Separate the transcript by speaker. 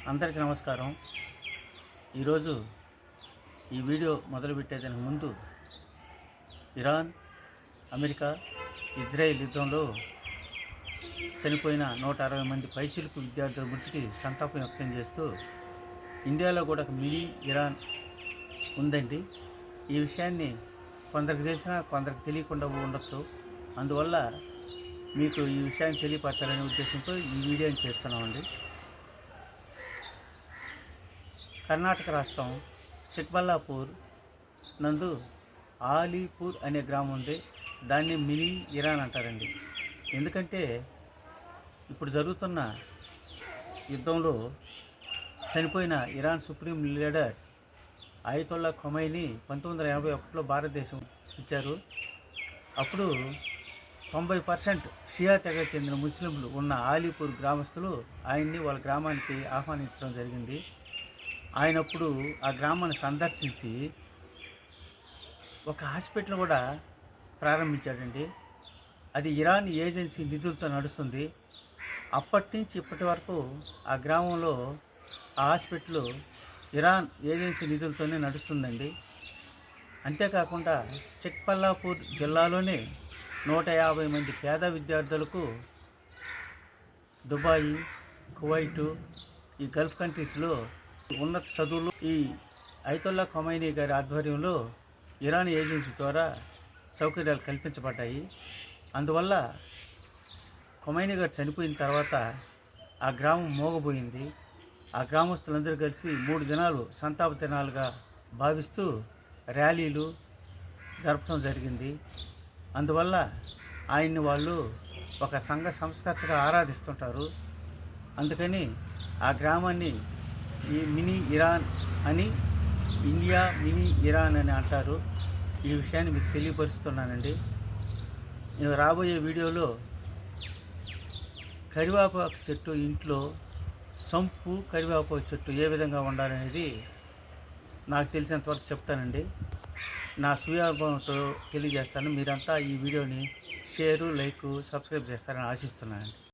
Speaker 1: అందరికీ నమస్కారం. ఈరోజు ఈ వీడియో మొదలుపెట్టేదానికి ముందు ఇరాన్, అమెరికా, ఇజ్రాయెల్ యుద్ధంలో చనిపోయిన 160 మంది పైచిలుకు విద్యార్థుల మృతికి సంతాపం వ్యక్తం చేస్తూ ఇండియాలో కూడా ఒక మినీ ఇరాన్ ఉందండి. ఈ విషయాన్ని కొందరికి తెలిసినా కొందరికి తెలియకుండా ఉండొచ్చు. అందువల్ల మీకు ఈ విషయాన్ని తెలియపరచాలనే ఉద్దేశంతో ఈ వీడియోని చేస్తున్నామండి. కర్ణాటక రాష్ట్రం చిక్బల్లాపూర్ నందు ఆలీపూర్ అనే గ్రామం ఉంది. దాన్ని మినీ ఇరాన్ అంటారండి. ఎందుకంటే ఇప్పుడు జరుగుతున్న యుద్ధంలో చనిపోయిన Iran supreme leader Ayatollah Khomeini 1981లో భారతదేశం ఇచ్చారు. అప్పుడు 90% షియా తెగకు చెందిన ముస్లింలు ఉన్న ఆలీపూర్ గ్రామస్తులు ఆయన్ని వాళ్ళ గ్రామానికి ఆహ్వానించడం జరిగింది. ఆయనప్పుడు ఆ గ్రామాన్ని సందర్శించి ఒక హాస్పిటల్ కూడా ప్రారంభించాడండి. అది ఇరాన్ ఏజెన్సీ నిధులతో నడుస్తుంది. అప్పటి నుంచి ఇప్పటి వరకు ఆ గ్రామంలో ఆ హాస్పిటల్ ఇరాన్ ఏజెన్సీ నిధులతోనే నడుస్తుందండి. అంతేకాకుండా చిక్బల్లాపూర్ జిల్లాలోనే 150 మంది పేద విద్యార్థులకు దుబాయ్, కువైటు, ఈ గల్ఫ్ కంట్రీస్లో ఉన్నత చదువులు ఈ అయతొల్లా ఖొమైనీ గారి ఆధ్వర్యంలో ఇరాన్ ఏజెన్సీ ద్వారా సౌకర్యాలు కల్పించబడ్డాయి. అందువల్ల ఖొమైనీ గారు చనిపోయిన తర్వాత ఆ గ్రామం మోగబోయింది. ఆ గ్రామస్తులందరూ కలిసి 3 దినాలు సంతాప దినాలుగా భావిస్తూ ర్యాలీలు జరపడం జరిగింది. అందువల్ల ఆయన్ని వాళ్ళు ఒక సంఘ సంస్కర్తగా ఆరాధిస్తుంటారు. అందుకని ఆ గ్రామాన్ని ఈ మినీ ఇరాన్ అని, ఇండియా మినీ ఇరాన్ అని అంటారు. ఈ విషయాన్ని మీకు తెలియపరుస్తున్నానండి. నేను రాబోయే వీడియోలో కరివేపాకు చెట్టు ఇంట్లో సంపు కరివేపాకు చెట్టు ఏ విధంగా ఉండాలనేది నాకు తెలిసినంతవరకు చెప్తానండి. నా స్వీయానుభవంతో తెలియజేస్తాను. మీరంతా ఈ వీడియోని షేరు, లైక్, సబ్స్క్రైబ్ చేస్తారని ఆశిస్తున్నానండి.